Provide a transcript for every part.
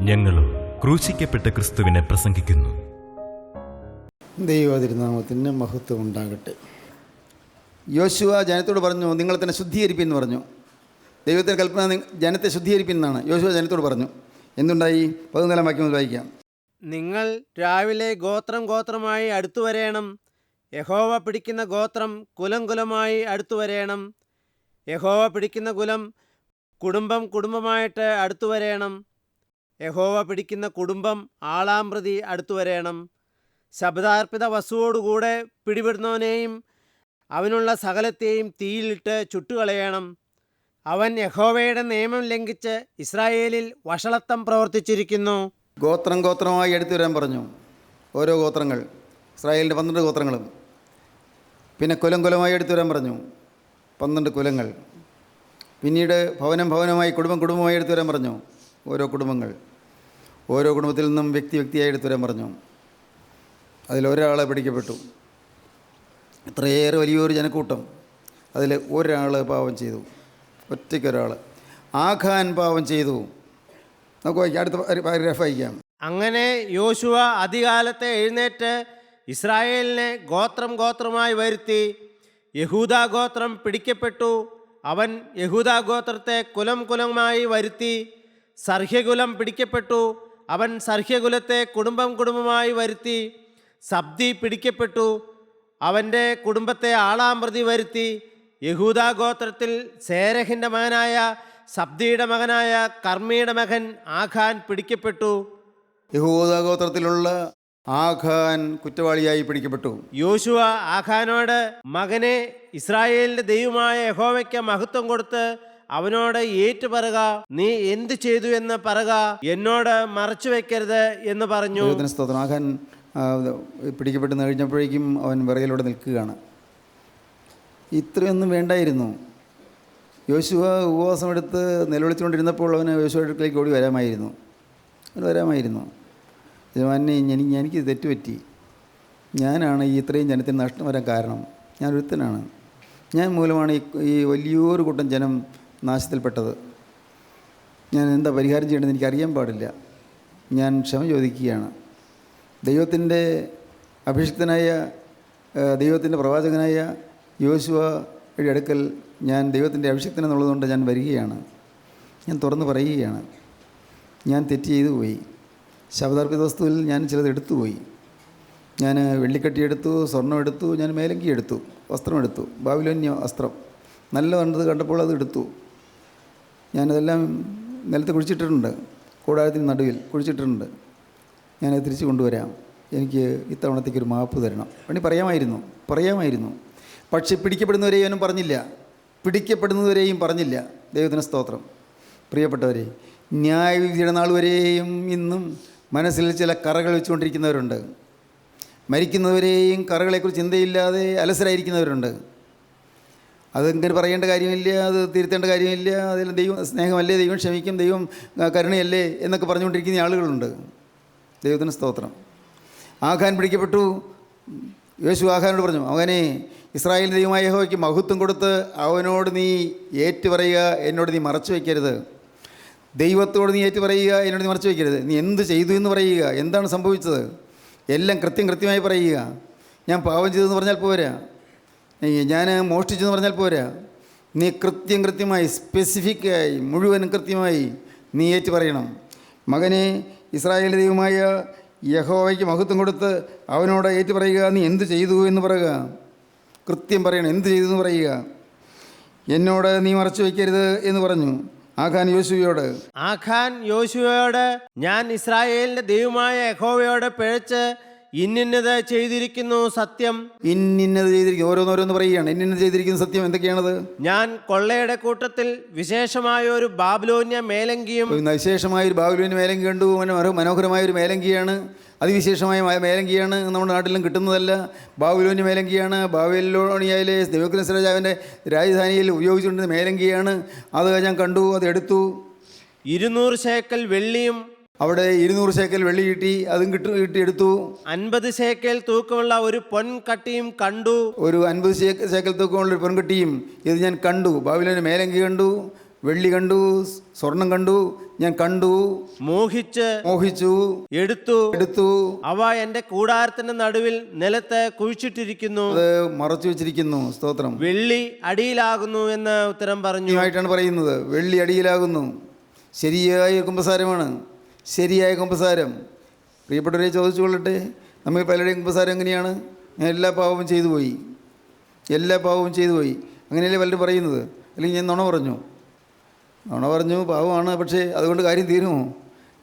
ഞങ്ങളും ക്രൂശിക്കപ്പെട്ട ക്രിസ്തുവിനെ പ്രസംഗിക്കുന്നു. ദൈവതിരുനാമത്തിന് മഹത്വം ഉണ്ടാകട്ടെ. യോശുവ ജനത്തോട് പറഞ്ഞു, നിങ്ങൾ തന്നെ ശുദ്ധീകരിപ്പിൻ എന്ന് പറഞ്ഞു. ദൈവത്തിൻ്റെ കൽപ്പന ജനത്തെ ശുദ്ധീകരിപ്പിൻ എന്നാണ്. യോശുവ ജനത്തോട് പറഞ്ഞു. എന്തുണ്ടായി? 14 വാക്യം മുതൽ വായിക്കാം. നിങ്ങൾ രാവിലെ ഗോത്രം ഗോത്രമായി അടുത്തു വരേണം. യഹോവ പിടിക്കുന്ന ഗോത്രം കുലം കുലമായി അടുത്തു വരേണം. യഹോവ പിടിക്കുന്ന കുലം കുടുംബം കുടുംബമായിട്ട് അടുത്തു വരേണം. യഹോവ പിടിക്കുന്ന കുടുംബം ആളാം പ്രതി അടുത്തു വരേണം. ശബ്ദാർപ്പിത വസ്തുവോടുകൂടെ പിടിപെടുന്നവനെയും അവനുള്ള സകലത്തെയും തീയിലിട്ട് ചുട്ടുകളയണം. അവൻ യഹോവയുടെ നിയമം ലംഘിച്ച് ഇസ്രായേലിൽ വഷളത്വം പ്രവർത്തിച്ചിരിക്കുന്നു. ഗോത്രം ഗോത്രമായി എടുത്തു വരാൻ പറഞ്ഞു. ഓരോ ഗോത്രങ്ങൾ, ഇസ്രായേലിൻ്റെ 12 ഗോത്രങ്ങളും. പിന്നെ കുലം കുലമായി എടുത്തു വരാൻ പറഞ്ഞു, 12 കുലങ്ങൾ. പിന്നീട് ഭവനം ഭവനമായി, കുടുംബം കുടുംബമായി എടുത്തു വരാൻ പറഞ്ഞു, ഓരോ കുടുംബങ്ങൾ. ഓരോ കുടുംബത്തിൽ നിന്നും വ്യക്തി വ്യക്തിയായി എടുത്തു വരാൻ പറഞ്ഞു. അതിലൊരാളെ പിടിക്കപ്പെട്ടു. ഇത്രയേറെ വലിയൊരു ജനക്കൂട്ടം, അതിൽ ഒരാൾ പാപം ചെയ്തു. ഒറ്റയ്ക്കൊരാൾ, ആഖാൻ പാപം ചെയ്തു. നമുക്ക് വായിക്കാം, അടുത്ത പാരഗ്രാഫ് വായിക്കാം. അങ്ങനെ യോശുവ അതികാലത്തെ എഴുന്നേറ്റ് ഇസ്രായേലിനെ ഗോത്രം ഗോത്രമായി വരുത്തി. യഹൂദാ ഗോത്രം പിടിക്കപ്പെട്ടു. അവൻ യഹൂദാ ഗോത്രത്തെ കുലം കുലമായി വരുത്തി. സർഹ്യകുലം പിടിക്കപ്പെട്ടു. അവൻ സർഹ്യകുലത്തെ കുടുംബം കുടുംബമായി വരുത്തി. സബ്ദി പിടിക്കപ്പെട്ടു. അവൻ്റെ കുടുംബത്തെ ആളാം പ്രതി വരുത്തി. യഹൂദാ ഗോത്രത്തിൽ സേരഹിൻ്റെ മകനായ സബ്ദിയുടെ മകനായ കർമ്മിയുടെ മകൻ ആഖാൻ പിടിക്കപ്പെട്ടു. യഹൂദാ ഗോത്രത്തിലുള്ള ആഖാൻ കുറ്റവാളിയായി പിടിക്കപ്പെട്ടു. യോശുവ ആഖാനോട്, മകനെ, ഇസ്രായേലിന്റെ ദൈവമായ യഹോവയ്ക്ക് മഹത്വം കൊടുത്ത് അവനോട് ഏറ്റു പറക. നീ എന്ത് ചെയ്തു എന്ന് പറക, എന്നോട് മറച്ചു വെക്കരുത് എന്ന് പറഞ്ഞു. സ്തോത്രം. ആഖാൻ പിടിക്കപ്പെട്ടു കഴിഞ്ഞപ്പോഴേക്കും അവൻ വിറയിലൂടെ നിൽക്കുകയാണ്. ഇത്രയൊന്നും വേണ്ടായിരുന്നു. യോശുവ ഉപവാസമെടുത്ത് നിലവിളിച്ചുകൊണ്ടിരുന്നപ്പോൾ അവന് യോശുവയിലേക്ക് ഓടി വരാമായിരുന്നു. യജമാനെ, എനിക്ക് തെറ്റുപറ്റി. ഞാനാണ് ഈ ഇത്രയും ജനത്തിന് നഷ്ടം വരാൻ കാരണം. ഞാൻ ഒരുത്തനാണ്. ഞാൻ മൂലമാണ് ഈ വലിയൊരു കൂട്ടം ജനം നാശത്തിൽപ്പെട്ടത്. ഞാൻ എന്താ പരിഹാരം ചെയ്യേണ്ടതെന്ന് എനിക്കറിയാൻ പാടില്ല. ഞാൻ ക്ഷമ ചോദിക്കുകയാണ്. ദൈവത്തിൻ്റെ അഭിഷിക്തനായ, ദൈവത്തിൻ്റെ പ്രവാചകനായ യോശുവയുടെ അടുക്കൽ ഞാൻ ദൈവത്തിൻ്റെ അഭിഷിക്തൻ എന്നുള്ളതുകൊണ്ട് ഞാൻ വരികയാണ്. ഞാൻ തുറന്ന് പറയുകയാണ്, ഞാൻ തെറ്റ് ചെയ്തു പോയി. ശബ്ദാർപ്പിത വസ്തുവിൽ ഞാൻ ചിലത് എടുത്തുപോയി. ഞാൻ വെള്ളിക്കട്ടി എടുത്തു, സ്വർണ്ണം എടുത്തു, ഞാൻ മേലങ്കി എടുത്തു, വസ്ത്രം എടുത്തു, ബാബിലോന്യ വസ്ത്രം നല്ലത് കണ്ടപ്പോൾ അത് എടുത്തു. ഞാനതെല്ലാം നിലത്ത് കുഴിച്ചിട്ടിട്ടുണ്ട്, കൂടാരത്തിന് നടുവിൽ കുഴിച്ചിട്ടിട്ടുണ്ട്. ഞാനത് തിരിച്ചു കൊണ്ടുവരാം. എനിക്ക് ഇത്തവണത്തേക്കൊരു മാപ്പ് തരണം. വേണ്ടി പറയാമായിരുന്നു. പക്ഷെ പിടിക്കപ്പെടുന്നവരെയും അവനും പറഞ്ഞില്ല. പിടിക്കപ്പെടുന്നവരെയും പറഞ്ഞില്ല. ദൈവത്തിന് സ്തോത്രം. പ്രിയപ്പെട്ടവരെ, ന്യായവിധിയുടെ നാൾ വരെയും ഇന്നും മനസ്സിൽ ചില കറകൾ വെച്ചുകൊണ്ടിരിക്കുന്നവരുണ്ട്. മരിക്കുന്നവരെയും കറകളെക്കുറിച്ച് ചിന്തയില്ലാതെ അലസരായിരിക്കുന്നവരുണ്ട്. അതെങ്ങനെ പറയേണ്ട കാര്യമില്ല, അത് തിരുത്തേണ്ട കാര്യമില്ല, അതിൽ ദൈവം സ്നേഹമല്ലേ, ദൈവം ക്ഷമിക്കും, ദൈവം കരുണയല്ലേ എന്നൊക്കെ പറഞ്ഞുകൊണ്ടിരിക്കുന്ന ആളുകളുണ്ട്. ദൈവത്തിന് സ്തോത്രം. ആഖാൻ പിടിക്കപ്പെട്ടു. യോശുവ ആഖാനോട് പറഞ്ഞു, അവനെ, ഇസ്രായേൽ ദൈവമായ യഹോവയ്ക്ക് മഹത്വം കൊടുത്ത് അവനോട് നീ ഏറ്റു പറയുക, എന്നോട് നീ മറച്ചു വയ്ക്കരുത്. ദൈവത്തോട് നീ ഏറ്റു പറയുക, എന്നോട് നീ മറച്ചു വയ്ക്കരുത്. നീ എന്ത് ചെയ്തു എന്ന് പറയുക, എന്താണ് സംഭവിച്ചത് എല്ലാം കൃത്യമായി പറയുക. ഞാൻ പാപം ചെയ്തെന്ന് പറഞ്ഞാൽ പോരാ, ഞാൻ മോഷ്ടിച്ചെന്ന് പറഞ്ഞാൽ പോരാ. നീ കൃത്യമായി സ്പെസിഫിക്കായി മുഴുവനും കൃത്യമായി നീ ഏറ്റു പറയണം. മകനെ, ഇസ്രായേൽ ദൈവമായ യഹോവയ്ക്ക് മഹത്വം കൊടുത്ത് അവനോട് ഏറ്റു പറയുക, നീ എന്ത് ചെയ്തു എന്ന് പറയുക. കൃത്യം പറയണം, എന്ത് ചെയ്തു എന്ന് പറയുക. എന്നോട് നീ മറച്ചു വയ്ക്കരുത് എന്ന് പറഞ്ഞു ആഖാൻ യോശുവയോട്. ഞാൻ ഇസ്രായേലിന്റെ ദൈവമായ യഹോവയോട് പിഴച്ച് ഇന്നത് ചെയ്തിരിക്കുന്നു സത്യം. ഇന്നത് ചെയ്തിരിക്കുന്നു. ഓരോന്നോരോന്ന് പറയുകയാണ്. ഇന്നത് ചെയ്തിരിക്കുന്നു സത്യം. എന്തൊക്കെയാണത്? ഞാൻ കൊള്ളയുടെ കൂട്ടത്തിൽ വിശേഷമായ ഒരു ബാബിലോന്യ മേലങ്കിയും. വിശേഷമായൊരു ബാബിലോന്യ മേലങ്കി കണ്ടു. മനോഹരമായൊരു മേലങ്കിയാണ്, അതിവിശേഷമായ മേലങ്കിയാണ്. നമ്മുടെ നാട്ടിലും കിട്ടുന്നതല്ല. ബാബിലോന്യ മേലങ്കിയാണ്. ബാബിലോണിയയിലെ നെബൂഖദ്നേസർ രാജാവിൻ്റെ രാജധാനിയിൽ ഉപയോഗിച്ചുകൊണ്ടിരുന്ന മേലങ്കിയാണ്. അത് ഞാൻ കണ്ടു, അത് എടുത്തു. 200 ശേക്കൽ വെള്ളിയും. അവിടെ 200 ശേക്കൽ വെള്ളി കിട്ടി, അതും കിട്ടിയെടുത്തു. 50 ശേക്കൽ തൂക്കമുള്ള ഒരു പൊൻകട്ടിയും കണ്ടു. ഒരു 50 ശേക്കൽ തൂക്കമുള്ള ഒരു പൊൻകട്ടിയും ഇത് ഞാൻ കണ്ടു. ബാബിലോന്യ മേലങ്കി കണ്ടു, വെള്ളി കണ്ടു, സ്വർണം കണ്ടു, ഞാൻ കണ്ടു, മോഹിച്ചു എടുത്തു. അവ എന്റെ കൂടാരത്തിന്റെ നടുവിൽ നിലത്ത് കുഴിച്ചിട്ടിരിക്കുന്നു, അത് മറച്ചു വെച്ചിരിക്കുന്നു. സ്തോത്രം. വെള്ളി അടിയിലാകുന്നു എന്ന് ഉത്തരം പറഞ്ഞു. ആയിട്ടാണ് പറയുന്നത്, വെള്ളി അടിയിലാകുന്നു. ശരിയായ കുമ്പസാരമാണ്, ശരിയായ കുമ്പസാരം. പ്രിയപ്പെട്ടവരെ ചോദിച്ചു കൊള്ളട്ടെ, നമ്മൾ പലരുടെയും കുമ്പസാരം എങ്ങനെയാണ്? ഞാൻ എല്ലാ പാവവും ചെയ്തു പോയി, എല്ലാ പാവവും ചെയ്തു പോയി, അങ്ങനെയല്ലേ പലരും പറയുന്നത്. അല്ലെങ്കിൽ ഞാൻ നുണ പറഞ്ഞു പാവമാണ്, പക്ഷേ അതുകൊണ്ട് കാര്യം തീരുമോ?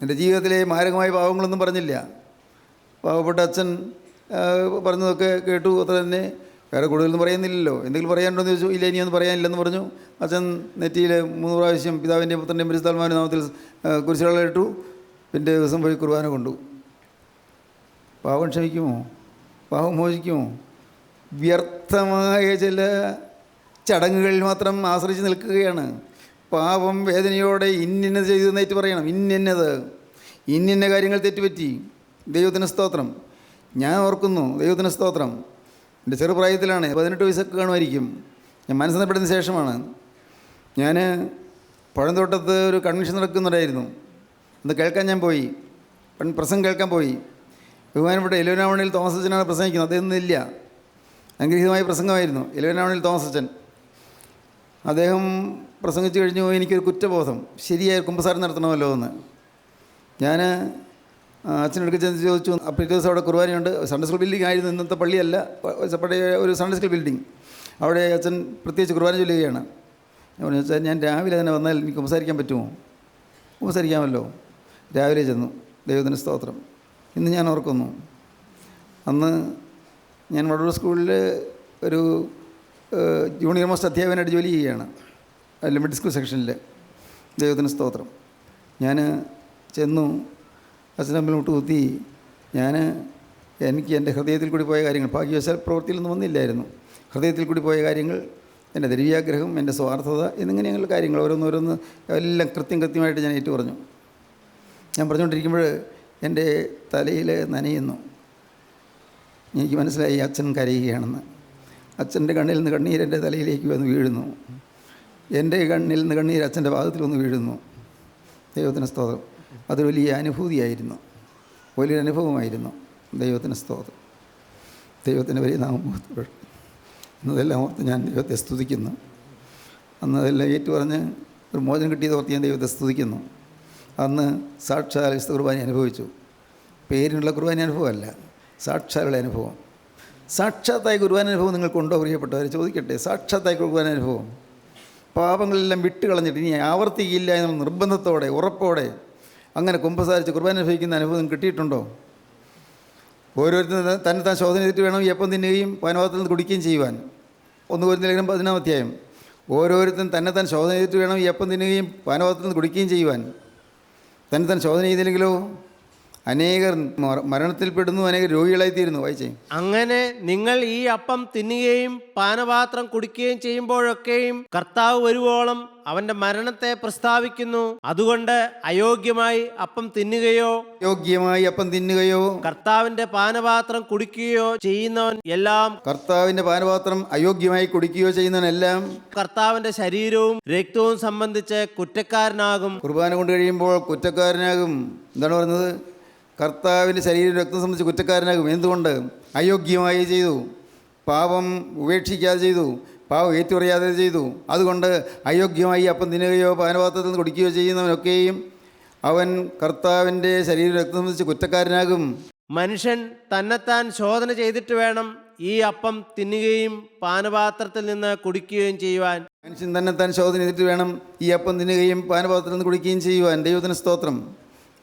എൻ്റെ ജീവിതത്തിലെ മാരകമായ പാവങ്ങളൊന്നും പറഞ്ഞില്ല. പാവപ്പെട്ട അച്ഛൻ പറഞ്ഞതൊക്കെ കേട്ടു, അത്ര തന്നെ. വേറെ കൂടുതലൊന്നും പറയുന്നില്ലല്ലോ. എന്തെങ്കിലും പറയാനുണ്ടോ എന്ന് ചോദിച്ചു. ഇല്ല, ഇനിയൊന്നും പറയാനില്ലെന്ന് പറഞ്ഞു. അച്ഛൻ നെറ്റിയിൽ 3 പ്രാവശ്യം പിതാവിൻ്റെയും പുത്രൻ്റെയും പരിശുദ്ധാത്മാവിൻ്റെ നാമത്തിൽ കുരിശുകളെ ഇട്ടു. പിറ്റേ ദിവസം പോയി കുർബാന കൊണ്ടു. പാവം ക്ഷമിക്കുമോ? പാവം മോചിക്കുമോ? വ്യർത്ഥമായ ചില ചടങ്ങുകളിൽ മാത്രം ആശ്രയിച്ച് നിൽക്കുകയാണ്. പാവം വേദനയോടെ ഇന്നത് ചെയ്തു എന്നേറ്റ് പറയണം. ഇന്ന കാര്യങ്ങൾ തെറ്റുപറ്റി. ദൈവത്തിന് സ്തോത്രം. ഞാൻ ഓർക്കുന്നു, ദൈവത്തിന് സ്തോത്രം. എൻ്റെ ചെറുപ്രായത്തിലാണ്, 18 വയസ്സൊക്കെ കാണുമായിരിക്കും. ഞാൻ മനസ്സിലാപ്പെടുന്ന ശേഷമാണ്. ഞാൻ പഴന്തോട്ടത്ത് ഒരു കൺവെൻഷൻ നടക്കുന്നുണ്ടായിരുന്നു. അത് കേൾക്കാൻ ഞാൻ പോയി, പ്രസംഗം കേൾക്കാൻ പോയി. ബഹുമാനപ്പെട്ട എലോനാവണിയിൽ തോമസ് അച്ഛനാണ് പ്രസംഗിക്കുന്നത്. അദ്ദേഹം ഇല്ല, അനുഗ്രഹീതമായ പ്രസംഗമായിരുന്നു. എലോനാവണിയിൽ തോമസ് അച്ഛൻ അദ്ദേഹം പ്രസംഗിച്ചു കഴിഞ്ഞു. എനിക്കൊരു കുറ്റബോധം, ശരിയായ കുമ്പസാരം നടത്തണമല്ലോ എന്ന്. ഞാൻ അച്ഛനടുക്ക് ചെന്ന് ചോദിച്ചു. പിറ്റേ ദിവസം അവിടെ കുർബാനയുണ്ട്. സൺഡേ സ്കൂൾ ബിൽഡിംഗ് ആയിരുന്നു, ഇന്നത്തെ പള്ളിയല്ല, പഴയ ഒരു സൺഡേ സ്കൂൾ ബിൽഡിംഗ്. അവിടെ അച്ഛൻ പ്രത്യേകിച്ച് കുർബാന ചൊല്ലുകയാണ്. ഞാൻ പറഞ്ഞു, അച്ഛൻ ഞാൻ രാവിലെ തന്നെ വന്നാൽ എനിക്ക് കുമ്പസാരിക്കാൻ പറ്റുമോ? കുമ്പസാരിക്കാമല്ലോ. രാവിലെ ചെന്നു. ദൈവത്തിന് സ്തോത്രം. ഇന്ന് ഞാൻ ഓർക്കുന്നു, അന്ന് ഞാൻ വടൂർ സ്കൂളിൽ ഒരു ജൂനിയർ മോസ്റ്റ് അധ്യാപകനായിട്ട് ജോലി ചെയ്യുകയാണ്, മിഡിൽ സ്കൂൾ സെക്ഷനിൽ. ദൈവത്തിന് സ്തോത്രം. ഞാൻ ചെന്നു, അച്ഛനമ്പിൽ മുട്ടുകുത്തി. എനിക്ക് എൻ്റെ ഹൃദയത്തിൽ കൂടി പോയ കാര്യങ്ങൾ, ഭാഗ്യവശാൽ പ്രവൃത്തിയിലൊന്നും വന്നില്ലായിരുന്നു. ഹൃദയത്തിൽ കൂടി പോയ കാര്യങ്ങൾ, എൻ്റെ ദൈവീയാഗ്രഹം, എൻ്റെ സ്വാർത്ഥത എന്നിങ്ങനെയുള്ള കാര്യങ്ങൾ ഓരോന്നോരോന്ന് എല്ലാം കൃത്യമായിട്ട് ഞാൻ ഏറ്റു പറഞ്ഞു. ഞാൻ പറഞ്ഞുകൊണ്ടിരിക്കുമ്പോൾ എൻ്റെ തലയിൽ നനയുന്നു. എനിക്ക് മനസ്സിലായി അച്ഛൻ കരയുകയാണെന്ന്. അച്ഛൻ്റെ കണ്ണിൽ നിന്ന് കണ്ണീർ എൻ്റെ തലയിലേക്ക് വന്ന് വീഴുന്നു. എൻ്റെ കണ്ണിൽ നിന്ന് കണ്ണീർ അച്ഛൻ്റെ ഭാഗത്തിൽ വന്ന് വീഴുന്നു. ദൈവത്തിന് സ്തോത്രം. അതൊരു വലിയ അനുഭൂതിയായിരുന്നു, വലിയൊരു അനുഭവമായിരുന്നു. ദൈവത്തിന് സ്തോത്രം. ദൈവത്തിൻ്റെ വലിയ നാമം എന്നതെല്ലാം ഓർത്ത് ഞാൻ ദൈവത്തെ സ്തുതിക്കുന്നു. അന്നതെല്ലാം ഏറ്റുപറഞ്ഞ് ഒരു മോചനം കിട്ടിയത് ഓർത്ത് ഞാൻ ദൈവത്തെ സ്തുതിക്കുന്നു. അന്ന് സാക്ഷാൽ വിശുദ്ധ കുർബാന അനുഭവിച്ചു. പേരിനുള്ള കുർബാന അനുഭവമല്ല, സാക്ഷാലുള്ള അനുഭവം. സാക്ഷാത്തായ കുർബാന അനുഭവം നിങ്ങൾക്കുണ്ടോ പ്രിയപ്പെട്ടവരെ? ചോദിക്കട്ടെ, സാക്ഷാത്തായ കുർബാന അനുഭവം. പാപങ്ങളെല്ലാം വിട്ടുകളഞ്ഞിട്ട് ഇനി ആവർത്തിക്കില്ല എന്നുള്ള നിർബന്ധത്തോടെ, ഉറപ്പോടെ അങ്ങനെ കുമ്പസാരിച്ച് കുർബാന അനുഭവിക്കുന്ന അനുഭവം നിങ്ങൾക്ക് കിട്ടിയിട്ടുണ്ടോ? ഓരോരുത്തരും താൻ ശോധന ചെയ്തിട്ട് വേണം ഈ അപ്പം തിന്നുകയും പാനപാത്രത്തിൽ നിന്ന് കുടിക്കുകയും ചെയ്യുവാൻ. 1 കൊരിന്ത്യർ ലേഖനം 10-ാം അധ്യായം. ഓരോരുത്തരും താൻ ശോധന ചെയ്തിട്ട് വേണം ഈ അപ്പം തിന്നുകയും പാനപാത്രത്തിൽ നിന്ന് കുടിക്കുകയും ചെയ്യുവാൻ. താൻ ശോധന ചെയ്തില്ലെങ്കിലോ അനേകർ മരണത്തിൽപ്പെടുന്നു, അനേകർ രോഗികളായിത്തീരുന്നു. വായിച്ചേ. അങ്ങനെ നിങ്ങൾ ഈ അപ്പം തിന്നുകയും പാനപാത്രം കുടിക്കുകയും ചെയ്യുമ്പോഴൊക്കെയും കർത്താവ് വരുവോളം അവന്റെ മരണത്തെ പ്രസ്താവിക്കുന്നു. അതുകൊണ്ട് അയോഗ്യമായി അപ്പം തിന്നുകയോ കർത്താവിന്റെ പാനപാത്രം കുടിക്കുകയോ ചെയ്യുന്നവൻ എല്ലാം കർത്താവിന്റെ പാനപാത്രം അയോഗ്യമായി കുടിക്കുകയോ ചെയ്യുന്നവനെല്ലാം കർത്താവിന്റെ ശരീരവും രക്തവും സംബന്ധിച്ച് കുറ്റക്കാരനാകും. കുർബാന കൊണ്ട് കഴിയുമ്പോൾ കുറ്റക്കാരനാകും. എന്താണ് പറഞ്ഞത്? കർത്താവിൻ്റെ ശരീരം രക്തം സംബന്ധിച്ച് കുറ്റക്കാരനാകും. എന്തുകൊണ്ട്? അയോഗ്യമായി ചെയ്തു, പാപം ഉപേക്ഷിക്കാതെ ചെയ്തു, പാവം ഏറ്റുപറയാതെ ചെയ്തു. അതുകൊണ്ട് അയോഗ്യമായി അപ്പം തിന്നുകയോ പാനപാത്രത്തിൽ നിന്ന് കുടിക്കുകയോ ചെയ്യുന്നവനൊക്കെയും അവൻ കർത്താവിൻ്റെ ശരീരം രക്തം സംബന്ധിച്ച് കുറ്റക്കാരനാകും. മനുഷ്യൻ തന്നെത്താൻ ശോധന ചെയ്തിട്ട് വേണം ഈ അപ്പം തിന്നുകയും പാനപാത്രത്തിൽ നിന്ന് കുടിക്കുകയും ചെയ്യുവാൻ. മനുഷ്യൻ തന്നെത്താൻ ശോധന ചെയ്തിട്ട് വേണം ഈ അപ്പം തിന്നുകയും പാനപാത്രത്തിൽ നിന്ന് കുടിക്കുകയും ചെയ്യുവാൻ. ദൈവത്തിന് സ്തോത്രം.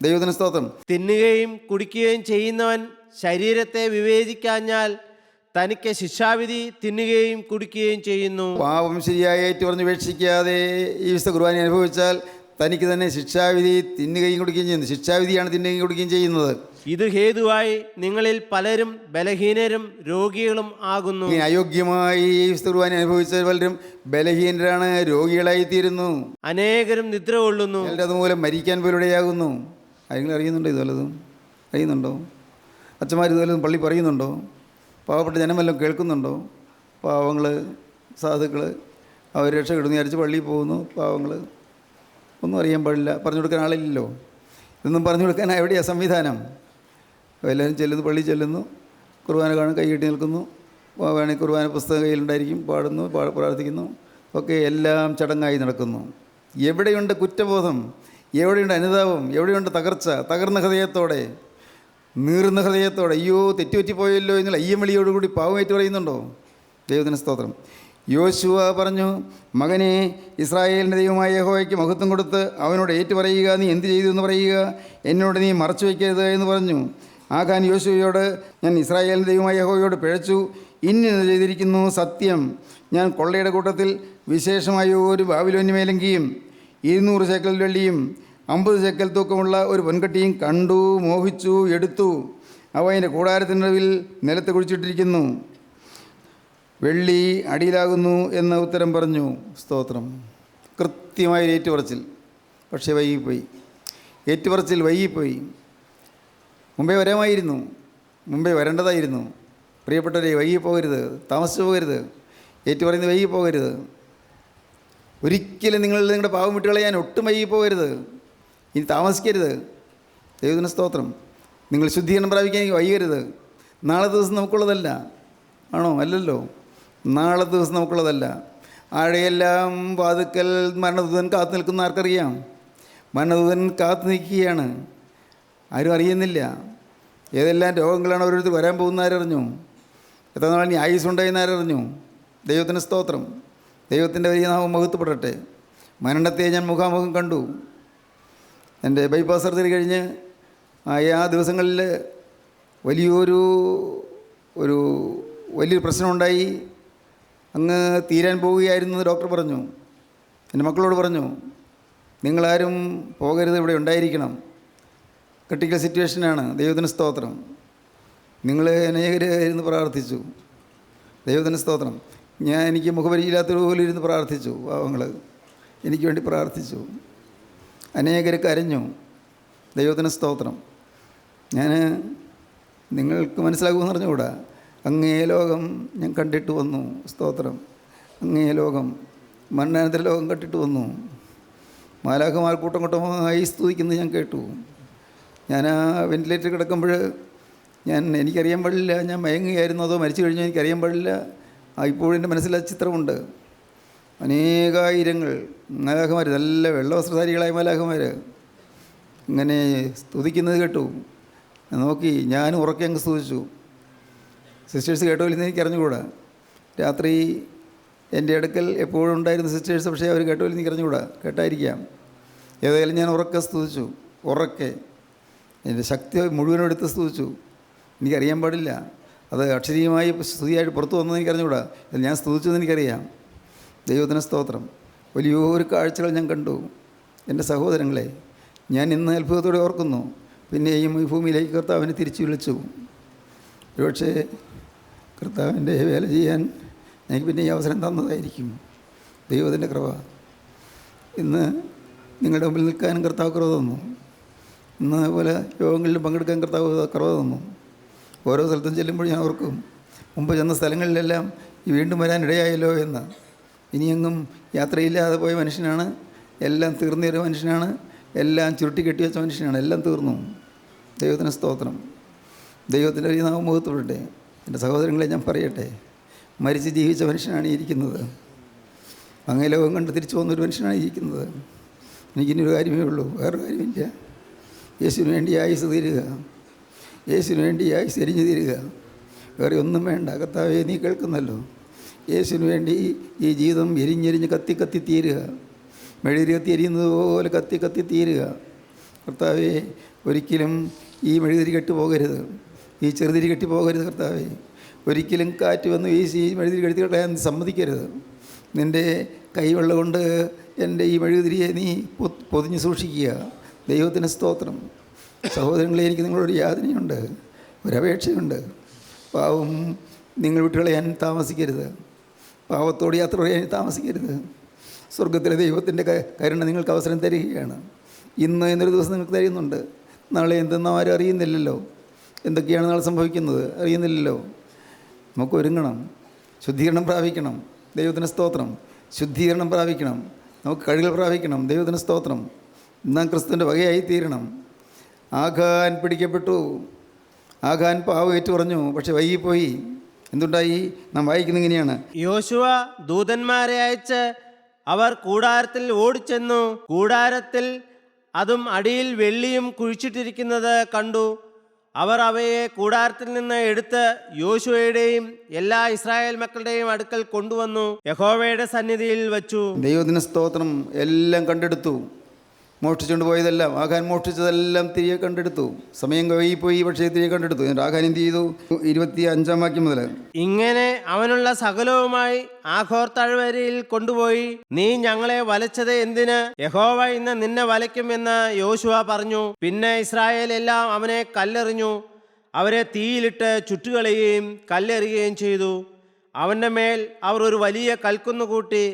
ദൈവത്തിന് സ്തോത്രം. തിന്നുകയും കുടിക്കുകയും ചെയ്യുന്നവൻ ശരീരത്തെ വിവേചിക്കാഞ്ഞാൽ തനിക്ക് ശിക്ഷാവിധി തിന്നുകയും കുടിക്കുകയും ചെയ്യുന്നു. പാപം ശരിയായി ഏറ്റുപറഞ്ഞ് ഉപേക്ഷിക്കാതെ ഈ വിശുദ്ധ കുർബാന അനുഭവിച്ചാൽ തനിക്ക് തന്നെ ശിക്ഷാവിധി തിന്നുകയും കുടിക്കുകയും ചെയ്യുന്നു. ശിക്ഷാവിധിയാണ് തിന്നുകയും കുടിക്കുകയും ചെയ്യുന്നത്. ഇത് ഹേതുവായി നിങ്ങളിൽ പലരും ബലഹീനരും രോഗികളും ആകുന്നു. അയോഗ്യമായി ഈ വിശുദ്ധ കുർബാന അനുഭവിച്ച പലരും ബലഹീനരാണ്, രോഗികളായിത്തീരുന്നു. അനേകരും നിദ്ര കൊള്ളുന്നു, അതുമൂലം മരിക്കാൻ പോലുടെയാകുന്നു. ആരെങ്കിലും അറിയുന്നുണ്ടോ? ഇതുവല്ലതും അറിയുന്നുണ്ടോ? അച്ഛന്മാർ ഇതുവല്ലതും പള്ളി പറയുന്നുണ്ടോ? പാവപ്പെട്ട ജനമെല്ലാം കേൾക്കുന്നുണ്ടോ? പാവങ്ങൾ, സാധുക്കൾ അവർ രക്ഷ കിട്ടുന്നു വിചാരിച്ച് പള്ളിയിൽ പോകുന്നു. പാവങ്ങൾ ഒന്നും അറിയാൻ പാടില്ല, പറഞ്ഞു കൊടുക്കാൻ ആളില്ലല്ലോ. ഇതൊന്നും പറഞ്ഞു കൊടുക്കാൻ എവിടെയാണ് സംവിധാനം? എല്ലാവരും ചെല്ലുന്നു, പള്ളി ചെല്ലുന്നു, കുർബാന കാണും, കൈകെട്ടി നിൽക്കുന്നു, വേണമെങ്കിൽ കുർബാന പുസ്തകം കയ്യിലുണ്ടായിരിക്കും, പാടുന്നു, പ്രാർത്ഥിക്കുന്നു, ഒക്കെ എല്ലാം ചടങ്ങായി നടക്കുന്നു. എവിടെയുണ്ട് കുറ്റബോധം? എവിടെയുണ്ട് അനുതാപം? എവിടെയുണ്ട് തകർച്ച? തകർന്ന ഹൃദയത്തോടെ, നീറുന്ന ഹൃദയത്തോടെ, അയ്യോ തെറ്റുപറ്റിപ്പോയല്ലോ എന്നുള്ള അയ്യവിളിയോടുകൂടി പാവമേറ്റ് പറയുന്നുണ്ടോ? ദൈവത്തിന് സ്തോത്രം. യോശുവ പറഞ്ഞു, മകനെ, ഇസ്രായേലിൻ്റെ ദൈവമായ യഹോവയ്ക്ക് മഹത്വം കൊടുത്ത് അവനോട് ഏറ്റു പറയുക, നീ എന്ത് ചെയ്തു എന്ന് പറയുക, എന്നോട് നീ മറച്ചു വയ്ക്കരുത് എന്ന് പറഞ്ഞു. ആഖാൻ യോശുവയോട്, ഞാൻ ഇസ്രായേലിൻ്റെ ദൈവമായ യഹോവയോട് പിഴച്ചു, ഇന്നത് ചെയ്തിരിക്കുന്നു, സത്യം, ഞാൻ കൊള്ളയുടെ കൂട്ടത്തിൽ വിശേഷമായ ഒരു ബാബിലോന്യ മേലങ്കിയും 200 ശേക്കൽ വെള്ളിയും 50 ശേക്കൽ തൂക്കമുള്ള ഒരു പൊൻകട്ടിയും കണ്ടു, മോഹിച്ചു, എടുത്തു. അവ അതിൻ്റെ കൂടാരത്തിനടുവിൽ നിലത്ത് കുഴിച്ചിട്ടിരിക്കുന്നു. വെള്ളി അടിയിലാകുന്നു എന്ന ഉത്തരം പറഞ്ഞു. സ്തോത്രം. കൃത്യമായ ഏറ്റുപറച്ചിൽ, പക്ഷേ വൈകിപ്പോയി. ഏറ്റുപറച്ചിൽ വൈകിപ്പോയി. മുമ്പേ വരാമായിരുന്നു, മുമ്പേ വരേണ്ടതായിരുന്നു. പ്രിയപ്പെട്ടവരെ, വൈകിപ്പോകരുത്, താമസിച്ചു പോകരുത്, ഏറ്റുപറയുന്നത് വൈകിപ്പോകരുത്. ഒരിക്കലും നിങ്ങളുടെ പാവം വിട്ട് കളയാൻ ഒട്ടും വൈകിപ്പോകരുത്. ഇനി താമസിക്കരുത്. ദൈവത്തിന് സ്തോത്രം. നിങ്ങൾ ശുദ്ധീകരണം പ്രാപിക്കാൻ വൈകരുത്. നാളെ ദിവസം നമുക്കുള്ളതല്ല. ആണോ? അല്ലല്ലോ. നാളെ ദിവസം നമുക്കുള്ളതല്ല. ആഴയെല്ലാം വാതുക്കൽ മരണദൂതൻ കാത്തു നിൽക്കുന്ന ആർക്കറിയാം? മരണദൂതൻ കാത്തു നിൽക്കുകയാണ്. ആരും അറിയുന്നില്ല. ഏതെല്ലാം രോഗങ്ങളാണ് ഓരോരുത്തർ വരാൻ പോകുന്ന ആരറിഞ്ഞു? എത്ര നാളെ ഇനി ആയുസ് ഉണ്ടായെന്ന് ആരറിഞ്ഞു? ദൈവത്തിന് സ്തോത്രം. ദൈവത്തിൻ്റെ വലിയ നാമം മഹത്വപ്പെടട്ടെ. മരണത്തെ ഞാൻ മുഖാമുഖം കണ്ടു. എൻ്റെ ബൈപ്പാസ് സർജറി കഴിഞ്ഞ് ആ ദിവസങ്ങളിൽ വലിയൊരു പ്രശ്നമുണ്ടായി. അങ്ങ് തീരാൻ പോവുകയായിരുന്നു ഡോക്ടർ പറഞ്ഞു. എൻ്റെ മക്കളോട് പറഞ്ഞു, നിങ്ങളാരും പോകരുത്, ഇവിടെ ഉണ്ടായിരിക്കണം. ക്രിട്ടിക്കൽ സിറ്റുവേഷനാണ്. ദൈവത്തിന് സ്തോത്രം. നിങ്ങൾ അനേകർ ഇരുന്ന് പ്രാർത്ഥിച്ചു. ദൈവത്തിന് സ്തോത്രം. എനിക്ക് മുഖപരിചയമില്ലാത്തവർ പോലും ഇരുന്ന് പ്രാർത്ഥിച്ചു. പാവങ്ങൾ എനിക്ക് വേണ്ടി പ്രാർത്ഥിച്ചു. അനേകർ കരഞ്ഞു. ദൈവത്തിന് സ്തോത്രം. നിങ്ങൾക്ക് മനസ്സിലാകുമെന്ന് പറഞ്ഞുകൂടാ, അങ്ങേ ലോകം ഞാൻ കണ്ടിട്ട് വന്നു. സ്തോത്രം. അങ്ങേ ലോകം, മരണാനന്തര ലോകം കണ്ടിട്ട് വന്നു. മാലാഖമാർ കൂട്ടം കൂട്ടമായി സ്തുതിക്കുന്നത് ഞാൻ കേട്ടു. ഞാൻ ആ വെന്റിലേറ്റർ കിടക്കുമ്പോൾ എനിക്കറിയാൻ പാടില്ല ഞാൻ മയങ്ങുകയായിരുന്നു അതോ മരിച്ചു കഴിഞ്ഞോ എനിക്കറിയാൻ പാടില്ല. ഇപ്പോഴും എൻ്റെ മനസ്സിൽ ആ ചിത്രമുണ്ട്. അനേകായിരങ്ങൾ മാലാഖമാർ, നല്ല വെള്ളവസ്ത്രധാരികളായ മാലാഖമാർ ഇങ്ങനെ സ്തുതിക്കുന്നത് കേട്ടു. നോക്കി, ഞാൻ ഉറക്കെ അങ്ങ് സ്തുതിച്ചു. സിസ്റ്റേഴ്സ് കേട്ടോ ഇല്ലെന്ന് എനിക്ക് അറിഞ്ഞുകൂടാ. രാത്രി എൻ്റെ അടുക്കൽ എപ്പോഴും ഉണ്ടായിരുന്ന സിസ്റ്റേഴ്സ്, പക്ഷേ അവർ കേട്ടോ ഇല്ലെന്ന് എനിക്ക് അറിഞ്ഞുകൂടാ. കേട്ടായിരിക്കാം. ഏതായാലും ഞാൻ ഉറക്കെ സ്തുതിച്ചു. ഉറക്കെ എൻ്റെ ശക്തി മുഴുവനും എടുത്ത് സ്തുതിച്ചു. എനിക്കറിയാൻ പാടില്ല, അത് അക്ഷരീയമായി സ്തുതിയായിട്ട് പുറത്തു വന്നതെന്ന് എനിക്ക് അറിഞ്ഞുകൂടാ. ഞാൻ സ്തുതിച്ചതെന്ന് എനിക്കറിയാം. ദൈവത്തിന് സ്തോത്രം. വലിയൊരു കാഴ്ചകൾ ഞാൻ കണ്ടു. എൻ്റെ സഹോദരങ്ങളെ, ഞാൻ ഇന്ന് അത്ഭുതത്തോടെ ഓർക്കുന്നു. പിന്നെയും ഈ ഭൂമിയിലേക്ക് കർത്താവിനെ തിരിച്ചു വിളിച്ചു. ഒരുപക്ഷേ കർത്താവിൻ്റെ വേല ചെയ്യാൻ എനിക്ക് പിന്നെ ഈ അവസരം തന്നതായിരിക്കും ദൈവത്തിൻ്റെ കൃപ. ഇന്ന് നിങ്ങളുടെ മുമ്പിൽ നിൽക്കാനും കർത്താവ് കൃപ തന്നു. ഇന്ന് അതുപോലെ യോഗങ്ങളിലും പങ്കെടുക്കാൻ കർത്താവ് കൃപ തന്നു. ഓരോ സ്ഥലത്തും ചെല്ലുമ്പോൾ ഞാൻ ഓർക്കും, മുമ്പ് ചെന്ന സ്ഥലങ്ങളിലെല്ലാം ഈ വീണ്ടും വരാനിടയായല്ലോ എന്ന്. ഇനിയെങ്ങും യാത്രയില്ലാതെ പോയ മനുഷ്യനാണ്. എല്ലാം തീർന്നൊരു മനുഷ്യനാണ്. എല്ലാം ചുരുട്ടി കെട്ടി വെച്ച മനുഷ്യനാണ്. എല്ലാം തീർന്നു. ദൈവത്തിന് സ്തോത്രം. ദൈവത്തിൻ്റെ ഒരു നാമം മുഖത്തോട്ടെ. എൻ്റെ സഹോദരങ്ങളെ ഞാൻ പറയട്ടെ, മരിച്ച് ജീവിച്ച മനുഷ്യനാണ് ഇരിക്കുന്നത്. അങ്ങേ ലോകം കണ്ട് തിരിച്ചു പോകുന്നൊരു മനുഷ്യനാണ് ഇരിക്കുന്നത്. എനിക്കിനൊരു കാര്യമേ ഉള്ളൂ, വേറൊരു കാര്യമില്ല. യേശുവിന് വേണ്ടി ആയുസ് തീരുക, യേശുവിന് വേണ്ടി ആയുസ് എരിഞ്ഞു തീരുക. വേറെ ഒന്നും വേണ്ട. കർത്താവേ, നീ കേൾക്കുന്നല്ലോ. യേശുവിന് വേണ്ടി ഈ ജീവിതം എരിഞ്ഞെരിഞ്ഞ് കത്തി കത്തി തീരുക. മെഴുതിരി കത്തി എരിയുന്നത് പോലെ കത്തി കത്തി തീരുക. കർത്താവേ, ഒരിക്കലും ഈ മെഴുതിരി കെട്ടുപോകരുത്, ഈ ചെറുതിരി കെട്ടിപ്പോകരുത്. കർത്താവേ, ഒരിക്കലും കാറ്റ് വന്ന് വീശി ഈ മെഴുതിരി കെട്ടി കളയാൻ സമ്മതിക്കരുത്. നിൻ്റെ കൈവെള്ള കൊണ്ട് എൻ്റെ ഈ മെഴുകുതിരിയെ നീ പൊതിഞ്ഞ് സൂക്ഷിക്കുക. ദൈവത്തിന് സ്തോത്രം. സഹോദരങ്ങളെ, എനിക്ക് നിങ്ങളോട് യാതനയുണ്ട്, ഒരപേക്ഷയുണ്ട്. പാവം നിങ്ങൾ വിട്ടുകളയാൻ താമസിക്കരുത്. പാവത്തോട് യാത്ര പറയാൻ താമസിക്കരുത്. സ്വർഗത്തിലെ ദൈവത്തിൻ്റെ കരുണ നിങ്ങൾക്ക് അവസരം തരികയാണ്. എന്നൊരു ദിവസം നിങ്ങൾക്ക് തരുന്നുണ്ട്. നാളെ എന്തെന്നും ആരും അറിയുന്നില്ലല്ലോ. എന്തൊക്കെയാണ് നാളെ സംഭവിക്കുന്നത് അറിയുന്നില്ലല്ലോ. നമുക്ക് ഒരുങ്ങണം, ശുദ്ധീകരണം പ്രാപിക്കണം. ദൈവത്തിന് സ്തോത്രം. ശുദ്ധീകരണം പ്രാപിക്കണം. നമുക്ക് കഴികൾ പ്രാപിക്കണം. ദൈവത്തിന് സ്തോത്രം. നാം ക്രിസ്തുവിൻ്റെ വകയായി തീരണം. ആഖാൻ പിടിക്കപ്പെട്ടു. ആഖാൻ പാവം ഏറ്റു പറഞ്ഞു, പക്ഷെ വൈകിപ്പോയി. എന്തുണ്ടായി? നാം വായിക്കുന്ന ഇങ്ങനെയാണ്: യോശുവ ദൂതന്മാരെ അയച്ച് അവർ കൂടാരത്തിൽ ഓടിച്ചെന്നു. കൂടാരത്തിൽ അതും അടിയിൽ വെള്ളിയും കുഴിച്ചിട്ടിരിക്കുന്നത് കണ്ടു. അവർ അവയെ കൂടാരത്തിൽ നിന്ന് എടുത്ത് യോശുവയുടെയും എല്ലാ ഇസ്രായേൽ മക്കളുടെയും അടുക്കൽ കൊണ്ടുവന്നു യഹോവയുടെ സന്നിധിയിൽ വച്ചു. ദൈവത്തിന് സ്തോത്രം. എല്ലാം കണ്ടെടുത്തു. മോഷ്ടിച്ചുകൊണ്ട് പോയതെല്ലാം, ആഖാൻ മോഷ്ടിച്ചതെല്ലാം തിരികെ കണ്ടെടുത്തു. സമയം വൈകിപ്പോയി, പക്ഷേ തിരികെ കണ്ടെടുത്തു. എന്നിട്ട് ആഖാൻ എന്ത് ചെയ്തു? 25-ാം വാക്യം മുതൽ: ഇങ്ങനെ അവനുള്ള സകലവുമായി ആഖോർ താഴ്വരയിൽ കൊണ്ടുപോയി. നീ ഞങ്ങളെ വലച്ചത് എന്തിന്? യഹോവ ഇന്ന് നിന്നെ വലയ്ക്കും എന്ന് യോശുവ പറഞ്ഞു. പിന്നെ ഇസ്രായേൽ എല്ലാം അവനെ കല്ലെറിഞ്ഞു. അവരെ തീയിലിട്ട് ചുട്ടുകളയുകയും കല്ലെറിയുകയും ചെയ്തു. അവൻ്റെ മേൽ അവർ ഒരു വലിയ കൽക്കുന്ന് കൂട്ടി.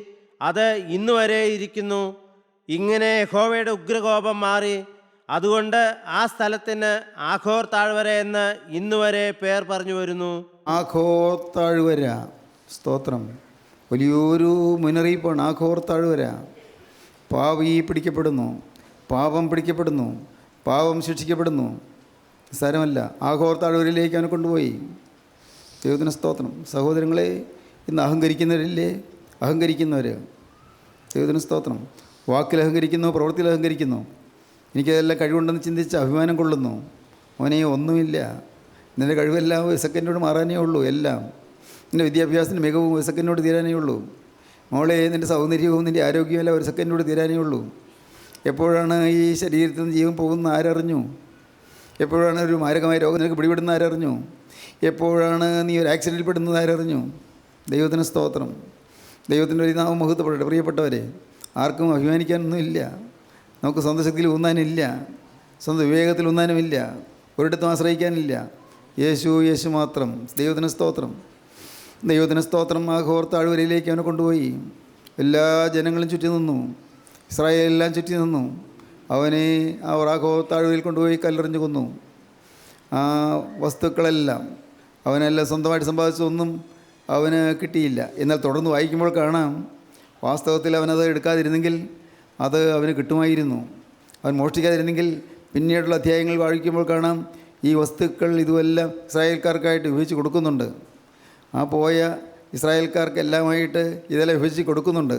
അത് ഇന്നുവരെ ഇരിക്കുന്നു. ഇങ്ങനെ യഹോവയുടെ ഉഗ്രകോപം മാറി. അതുകൊണ്ട് ആ സ്ഥലത്തിന് ആഖോർ താഴ്വര എന്ന് ഇന്നുവരെ പേർ പറഞ്ഞു വരുന്നു. ആഖോർ താഴ്വര. സ്തോത്രം. വലിയൊരു മുന്നറിയിപ്പാണ്. ആഖോർ താഴ്വര. പാവി പിടിക്കപ്പെടുന്നു, പാപം പിടിക്കപ്പെടുന്നു, പാപം ശിക്ഷിക്കപ്പെടുന്നു. സാരമല്ല, ആഖോർ താഴ്വരയിലേക്ക് അവനെ കൊണ്ടുപോയി. ദൈവത്തിന് സ്തോത്രം. സഹോദരങ്ങളെ, ഇന്ന് അഹങ്കരിക്കുന്നവരില്ലേ? അഹങ്കരിക്കുന്നവർ. ദൈവത്തിന് സ്തോത്രം. വാക്കിൽ അഹങ്കരിക്കുന്നു, പ്രവൃത്തിയിൽ അഹങ്കരിക്കുന്നു. എനിക്കതെല്ലാം കഴിവുണ്ടെന്ന് ചിന്തിച്ച് അഭിമാനം കൊള്ളുന്നു. മോനെ, ഒന്നുമില്ല. നിൻ്റെ കഴിവെല്ലാം ഒരു സെക്കൻഡോട് മാറാനേ ഉള്ളൂ. എല്ലാം നിൻ്റെ വിദ്യാഭ്യാസത്തിൻ്റെ മികവും ഒരു സെക്കൻഡോട് തീരാനേ ഉള്ളൂ. മോളെ, നിൻ്റെ സൗന്ദര്യവും നിൻ്റെ ആരോഗ്യവും എല്ലാം ഒരു സെക്കൻഡോട് തീരാനേ ഉള്ളൂ. എപ്പോഴാണ് ഈ ശരീരത്തിൽ നിന്ന് ജീവൻ പോകുന്ന ആരറിഞ്ഞു? എപ്പോഴാണ് ഒരു മാരകമായ രോഗം നിനക്ക് പിടിപെടുന്ന ആരറിഞ്ഞു? എപ്പോഴാണ് നീ ഒരു ആക്സിഡൻറ്റിൽ പെടുന്നത് ആരറിഞ്ഞു? ദൈവത്തിന് സ്തോത്രം. ദൈവത്തിൻ്റെ ഒരു നാമം മഹത്വപ്പെടട്ടെ. പ്രിയപ്പെട്ടവരെ, ആർക്കും അഭിമാനിക്കാനൊന്നുമില്ല. നമുക്ക് സ്വന്തം ശക്തിയിൽ ഊന്നാനില്ല, സ്വന്തം വിവേകത്തിൽ ഊന്നാനുമില്ല, ഒരിടത്തും ആശ്രയിക്കാനില്ല. യേശു, യേശു മാത്രം. ദൈവത്തിന് സ്തോത്രം. ദൈവത്തിന് സ്തോത്രം. ആഖോർ താഴ്വരയിലേക്ക് അവനെ കൊണ്ടുപോയി. എല്ലാ ജനങ്ങളും ചുറ്റി നിന്നു. ഇസ്രായേലെല്ലാം ചുറ്റി നിന്നു. അവനെ ആ ആഖോർ താഴ്വരയിൽ കൊണ്ടുപോയി കല്ലെറിഞ്ഞു കൊന്നു. ആ വസ്തുക്കളെല്ലാം, അവനെല്ലാം സ്വന്തമായിട്ട് സമ്പാദിച്ചതൊന്നും അവന് കിട്ടിയില്ല. എന്നാൽ തുടർന്ന് വായിക്കുമ്പോൾ കാണാം, വാസ്തവത്തിൽ അവനത് എടുക്കാതിരുന്നെങ്കിൽ അത് അവന് കിട്ടുമായിരുന്നു. അവൻ മോഷ്ടിക്കാതിരുന്നെങ്കിൽ പിന്നീടുള്ള അധ്യായങ്ങൾ വായിക്കുമ്പോൾ കാണാം, ഈ വസ്തുക്കൾ ഇതുമെല്ലാം ഇസ്രായേൽക്കാർക്കായിട്ട് വിഭജിച്ച് കൊടുക്കുന്നുണ്ട്. ആ പോയ ഇസ്രായേൽക്കാർക്കെല്ലാമായിട്ട് ഇതെല്ലാം വിഭജിച്ച് കൊടുക്കുന്നുണ്ട്.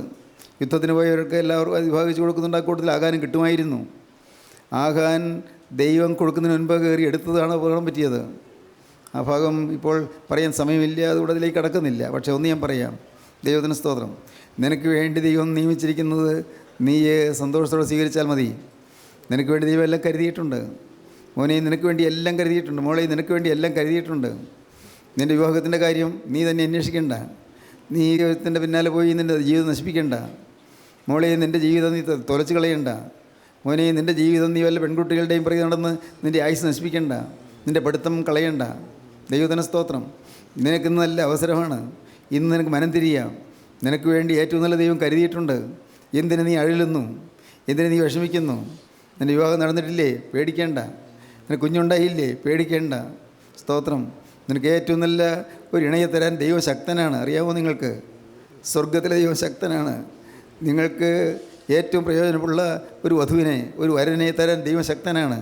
യുദ്ധത്തിന് പോയവർക്ക് എല്ലാവർക്കും അത് വിഭാഗിച്ച് കൊടുക്കുന്നുണ്ട്. ആ കൂട്ടത്തിൽ ആഖാനും കിട്ടുമായിരുന്നു. ആഖാൻ ദൈവം കൊടുക്കുന്നതിന് മുൻപ് കയറി എടുത്തതാണ് അപകടം പറ്റിയത്. ആ ഭാഗം ഇപ്പോൾ പറയാൻ സമയമില്ല, അതുകൊണ്ട് അതിലേക്ക് കടക്കുന്നില്ല. പക്ഷേ ഒന്ന് ഞാൻ പറയാം. ദൈവത്തിന് സ്തോത്രം. നിനക്ക് വേണ്ടി ദൈവം നിയമിച്ചിരിക്കുന്നത് നീ സന്തോഷത്തോടെ സ്വീകരിച്ചാൽ മതി. നിനക്ക് വേണ്ടി ദൈവം എല്ലാം കരുതിയിട്ടുണ്ട്. മോനെ, നിനക്ക് വേണ്ടി എല്ലാം കരുതിയിട്ടുണ്ട്. മോളെ, നിനക്ക് വേണ്ടി എല്ലാം കരുതിയിട്ടുണ്ട്. നിൻ്റെ വിവാഹത്തിൻ്റെ കാര്യം നീ തന്നെ അന്വേഷിക്കേണ്ട. നീ ദൈവത്തിൻ്റെ പിന്നാലെ പോയി നിൻ്റെ ജീവിതം നശിപ്പിക്കേണ്ട. മോളെ, നിൻ്റെ ജീവിതം നീ തുലച്ച് കളയണ്ട. മോനെ, നിൻ്റെ ജീവിതം നീ വല്ല പെൺകുട്ടികളുടെയും പിറകെ നടന്ന് നിൻ്റെ ആയുസ് നശിപ്പിക്കേണ്ട. നിൻ്റെ പഠിത്തം കളയണ്ട. ദൈവത്തിന് സ്തോത്രം. നിനക്കിന്ന് നല്ല അവസരമാണ്. ഇന്ന് നിനക്ക് മനം തിരിയാം. നിനക്ക് വേണ്ടി ഏറ്റവും നല്ല ദൈവം കരുതിയിട്ടുണ്ട്. എന്തിന് നീ അഴലുന്നു? എന്തിന് നീ വിഷമിക്കുന്നു? നിൻ്റെ വിവാഹം നടന്നിട്ടില്ലേ? പേടിക്കേണ്ട. നിനക്ക് കുഞ്ഞുണ്ടായില്ലേ? പേടിക്കേണ്ട. സ്തോത്രം. നിനക്ക് ഏറ്റവും നല്ല ഒരു ഇണയെ തരാൻ ദൈവം ശക്തനാണ്. അറിയാമോ നിങ്ങൾക്ക്? സ്വർഗത്തിലെ ദൈവം ശക്തനാണ്. നിങ്ങൾക്ക് ഏറ്റവും പ്രയോജനമുള്ള ഒരു വധുവിനെ, ഒരു വരനെ തരാൻ ദൈവം ശക്തനാണ്.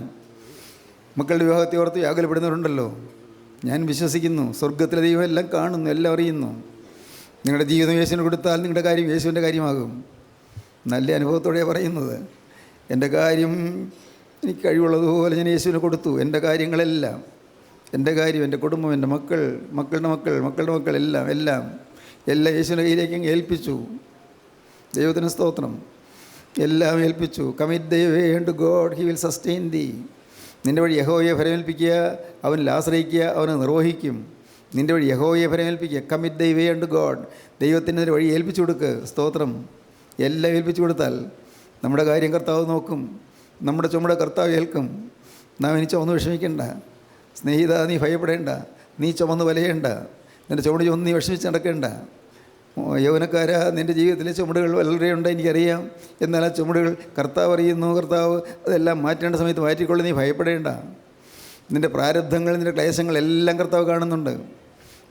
മക്കളുടെ വിവാഹത്തെ ഓർത്ത് വ്യാകുലപ്പെടുന്നവരുണ്ടല്ലോ. ഞാൻ വിശ്വസിക്കുന്നു, സ്വർഗത്തിലെ ദൈവം എല്ലാം കാണുന്നു, എല്ലാം അറിയുന്നു. നിങ്ങളുടെ ജീവിതം യേശുവിന് കൊടുത്താൽ നിങ്ങളുടെ കാര്യം യേശുവിൻ്റെ കാര്യമാകും. നല്ല അനുഭവത്തോടെയാണ് പറയുന്നത്. എൻ്റെ കാര്യം എനിക്ക് കഴിവുള്ളതുപോലെ ഞാൻ യേശുവിന് കൊടുത്തു. എൻ്റെ കാര്യങ്ങളെല്ലാം, എൻ്റെ കാര്യം, എൻ്റെ കുടുംബം, എൻ്റെ മക്കൾ, മക്കളുടെ മക്കൾ, മക്കളുടെ മക്കൾ, എല്ലാം എല്ലാം യേശുവിൻ്റെ കയ്യിലേക്ക് ഏൽപ്പിച്ചു. ദൈവത്തിന് സ്തോത്രം. എല്ലാം ഏൽപ്പിച്ചു. Commit thy way to God, he will sustain thee. നിൻ്റെ വഴി യഹോവയെ ഫലമേൽപ്പിക്കുക, അവനിൽ ആശ്രയിക്കുക, അവനെ നിർവഹിക്കും. നിൻ്റെ വഴി യഹോവയെ ഫലമേൽപ്പിക്കുക. Commit thy way to God. ദൈവത്തിൻ്റെ വഴി ഏൽപ്പിച്ചു കൊടുക്കുക. സ്തോത്രം. എല്ലാം ഏൽപ്പിച്ചു കൊടുത്താൽ നമ്മുടെ കാര്യം കർത്താവ് നോക്കും. നമ്മുടെ ചുമട് കർത്താവ് ഏൽക്കും. നാം ഇനി ചുമന്ന് വിഷമിക്കേണ്ട. സ്നേഹിത, നീ ഭയപ്പെടേണ്ട. നീ ചുമന്ന് വലയേണ്ട. നിൻ്റെ ചുമട് ചുമന്ന് നീ വിഷമിച്ച് നടക്കേണ്ട. യൗവനക്കാരാ, നിൻ്റെ ജീവിതത്തിലെ ചുമടുകൾ വളരെ ഉണ്ട്, എനിക്കറിയാം. എന്നാൽ ആ ചുമടുകൾ കർത്താവ് അറിയുന്നു. കർത്താവ് അതെല്ലാം മാറ്റേണ്ട സമയത്ത് മാറ്റിക്കൊള്ളു. നീ ഭയപ്പെടേണ്ട. നിൻ്റെ പ്രാരബ്ധങ്ങൾ, നിൻ്റെ ക്ലേശങ്ങളെല്ലാം കർത്താവ് കാണുന്നുണ്ട്.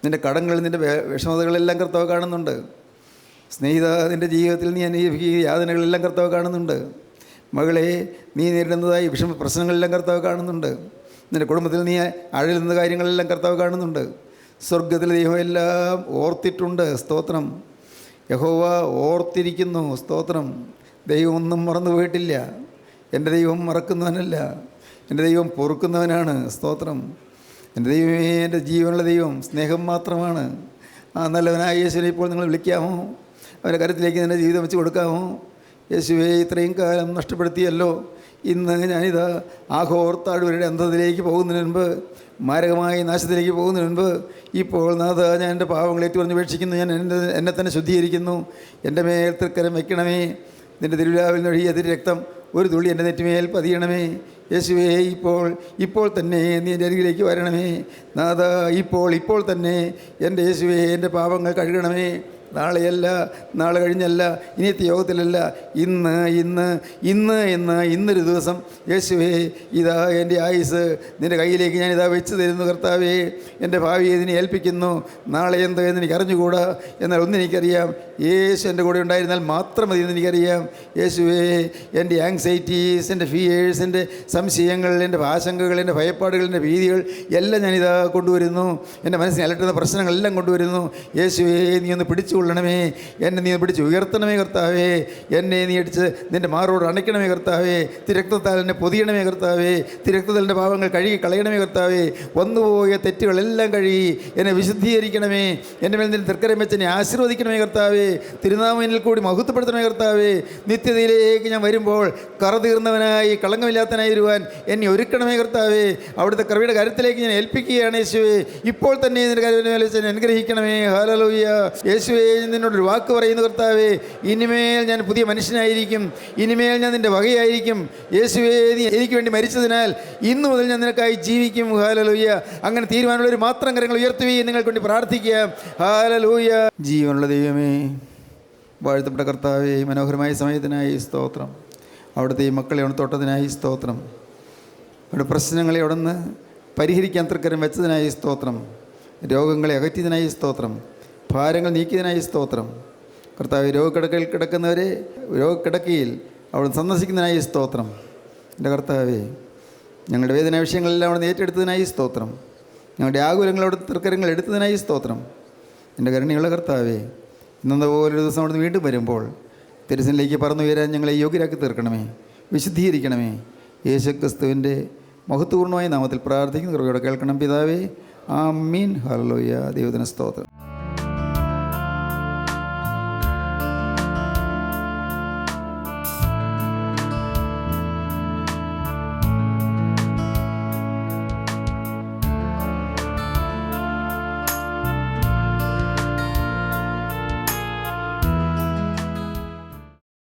നിൻ്റെ കടങ്ങൾ, നിൻ്റെ വിഷമതകളെല്ലാം കർത്താവ് കാണുന്നുണ്ട്. സ്നേഹിത, നിൻ്റെ ജീവിതത്തിൽ നീ അനുഭവിക്കുന്ന യാതനകളെല്ലാം കർത്താവ് കാണുന്നുണ്ട്. മകളെ, നീ നേരിടുന്നതായി പ്രശ്നങ്ങളെല്ലാം കർത്താവ് കാണുന്നുണ്ട്. നിൻ്റെ കുടുംബത്തിൽ നീ അഴലുന്ന കാര്യങ്ങളെല്ലാം കർത്താവ് കാണുന്നുണ്ട്. സ്വർഗത്തിലെ ദൈവം എല്ലാം ഓർത്തിട്ടുണ്ട്. സ്തോത്രം. യഹോവ ഓർത്തിരിക്കുന്നു. സ്തോത്രം. ദൈവം ഒന്നും മറന്നു പോയിട്ടില്ല. എൻ്റെ ദൈവം മറക്കുന്നവനല്ല, എൻ്റെ ദൈവം പൊറുക്കുന്നവനാണ്. സ്തോത്രം. എൻ്റെ ദൈവമേ, എൻ്റെ ജീവനുള്ള ദൈവം സ്നേഹം മാത്രമാണ്. ആ നല്ലവനായ യേശുവിനെ ഇപ്പോൾ നിങ്ങൾ വിളിക്കാമോ? അവൻ്റെ കരുത്തിലേക്ക് നിൻ്റെ ജീവിതം വെച്ച് കൊടുക്കാമോ? യേശുവേ, ഇത്രയും കാലം നഷ്ടപ്പെടുത്തിയല്ലോ. ഇന്ന് ഞാനിതാ ആഘോർ താഴ്വരയുടെ അന്തത്തിലേക്ക് പോകുന്നതിന് മുൻപ്, മാരകമായ നാശത്തിലേക്ക് പോകുന്നതിന് മുൻപ്, ഇപ്പോൾ നാഥ, ഞാൻ എൻ്റെ പാവങ്ങൾ ഏറ്റുപറഞ്ഞ് ഉപേക്ഷിക്കുന്നു. ഞാൻ എന്നെ തന്നെ ശുദ്ധീകരിക്കുന്നു. എൻ്റെ മേൽ തൃക്കരം വയ്ക്കണമേ. നിൻ്റെ തിരുവിലാവിൽ നിന്നൊഴിയ തിരു രക്തം ഒരു തുള്ളി എൻ്റെ നെറ്റിമേൽ പതിയണമേ. യേശുവേ, ഇപ്പോൾ തന്നെ നീ എൻ്റെ അരികിലേക്ക് വരണമേ. നാഥ, ഇപ്പോൾ തന്നെ എൻ്റെ യേശുവേ, എൻ്റെ പാപങ്ങൾ കഴുകണമേ. നാളെയല്ല, നാളെ കഴിഞ്ഞല്ല, ഇനിയത്തെ യോഗത്തിലല്ല, ഇന്നൊരു ദിവസം യേശുവേ, ഇതാ എൻ്റെ ആയുസ് നിൻ്റെ കയ്യിലേക്ക് ഞാനിതാ വെച്ച് തരുന്നു. കർത്താവേ, എൻ്റെ ഭാവിയെ ഇതിനെ ഏൽപ്പിക്കുന്നു. നാളെ എന്ത് എന്ന് എനിക്ക് അറിഞ്ഞുകൂടാ. എന്നാൽ ഒന്നെനിക്കറിയാം, യേശു എൻ്റെ കൂടെ ഉണ്ടായിരുന്നാൽ മാത്രം മതി എന്ന് എനിക്കറിയാം. യേശുവേ, എൻ്റെ ആങ്സൈറ്റീസ്, എൻ്റെ ഫിയേഴ്സ്, എൻ്റെ സംശയങ്ങൾ, എൻ്റെ ആശങ്കകൾ, എൻ്റെ ഭയപ്പാടുകൾ, എൻ്റെ ഭീതികൾ എല്ലാം ഞാനിതാ കൊണ്ടുവരുന്നു. എൻ്റെ മനസ്സിനെ അലട്ടുന്ന പ്രശ്നങ്ങളെല്ലാം കൊണ്ടുവരുന്നു. യേശുവേ, നീ ഒന്ന് പിടിച്ചുകൊള്ളണമേ. എന്നെ നീ പിടിച്ച് ഉയർത്തണമേ കർത്താവേ. എന്നെ നീ അടിച്ച് നിൻ്റെ മാറോട് അണയ്ക്കണമേ കർത്താവേ. തിരക്തത്താൽ എന്നെ പൊതിയണമേ കർത്താവേ. തിരക്തത്താൽ എൻ്റെ പാവങ്ങൾ കഴുകി കളയണമേ കർത്താവേ. വന്നുപോയ തെറ്റുകളെല്ലാം കഴുകി എന്നെ വിശുദ്ധീകരിക്കണമേ. എൻ്റെ മേൽ നിൻ്റെ തൃക്കരം വെച്ച് എന്നെ ആശീർവദിക്കണമേ കർത്താവേ. തിരുനാമനിൽ കൂടി മഹത്വപ്പെടുത്തണമേ കർത്താവേ. നിത്യതയിലേക്ക് ഞാൻ വരുമ്പോൾ കറതീർന്നവനായി കളങ്കമില്ലാത്തനായി വരുവാൻ എന്നെ ഒരുക്കണമേ കർത്താവേ. അവിടുത്തെ കൃപയുടെ കാര്യത്തിലേക്ക് ഞാൻ ഏൽപ്പിക്കുകയാണ് യേശുവേ. ഇപ്പോൾ തന്നെ നിൻ്റെ കാര്യത്തിൽ വെച്ച് അനുഗ്രഹിക്കണമേ. ഹല്ലേലൂയ. യേശുവേ, നിന്നോടൊരു വാക്ക് പറയുന്നു കർത്താവേ. ഇനിമേൽ ഞാൻ പുതിയ മനുഷ്യനായിരിക്കും. ഇനിമേൽ ഞാൻ നിൻ്റെ വകയായിരിക്കും. യേശുവേ, നീ എനിക്ക് വേണ്ടി മരിച്ചതിനാൽ ഇന്നു മുതൽ ഞാൻ നിനക്കായി ജീവിക്കും. ഹല്ലേലൂയ. അങ്ങനെ തീരുമാനമുള്ളവർ മാത്രം കരങ്ങൾ ഉയർത്തുകയും നിങ്ങൾക്ക് വേണ്ടി പ്രാർത്ഥിക്കാം. ഹല്ലേലൂയ. ജീവനുള്ള ദൈവമേ, വാഴ്ത്തപ്പെട്ട കർത്താവേ, മനോഹരമായ സമയത്തിനായി സ്തോത്രം. അവിടുത്തെ ഈ മക്കളെ അവിടെ തൊട്ടതിനായി സ്തോത്രം. അവിടെ പ്രശ്നങ്ങളെ അവിടെ നിന്ന് പരിഹരിക്കാൻ തൃക്കരം വെച്ചതിനായി സ്തോത്രം. രോഗങ്ങളെ അകറ്റിയതിനായി സ്തോത്രം. ഭാരങ്ങൾ നീക്കിയതിനായി സ്തോത്രം. കർത്താവ്, രോഗക്കിടക്കയിൽ കിടക്കുന്നവരെ രോഗക്കിടക്കയിൽ അവിടെ സന്ദർശിക്കുന്നതിനായി സ്തോത്രം. എൻ്റെ കർത്താവേ, ഞങ്ങളുടെ വേദന വിഷയങ്ങളെല്ലാം അവിടെ ഏറ്റെടുത്തതിനായി സ്തോത്രം. ഞങ്ങളുടെ ആകുലങ്ങളോട് തൃക്കരങ്ങൾ എടുത്തതിനായി സ്തോത്രം. എൻ്റെ കരുണയുള്ള കർത്താവേ, ഇന്നത്തെ പോലൊരു ദിവസം അവിടെ നിന്ന് വീണ്ടും വരുമ്പോൾ തിരുസനിലേക്ക് പറന്നുയരാൻ ഞങ്ങളെ യോഗ്യരാക്കി തീർക്കണമേ, വിശുദ്ധീകരിക്കണമേ. യേശുക്രിസ്തുവിൻ്റെ മഹത്വപൂർണ്ണമായ നാമത്തിൽ പ്രാർത്ഥിക്കുന്ന കൃപയോടെ കേൾക്കണം പിതാവേ. ആമീൻ. ഹല്ലേലൂയ. ദൈവത്തിന് സ്തോത്രം.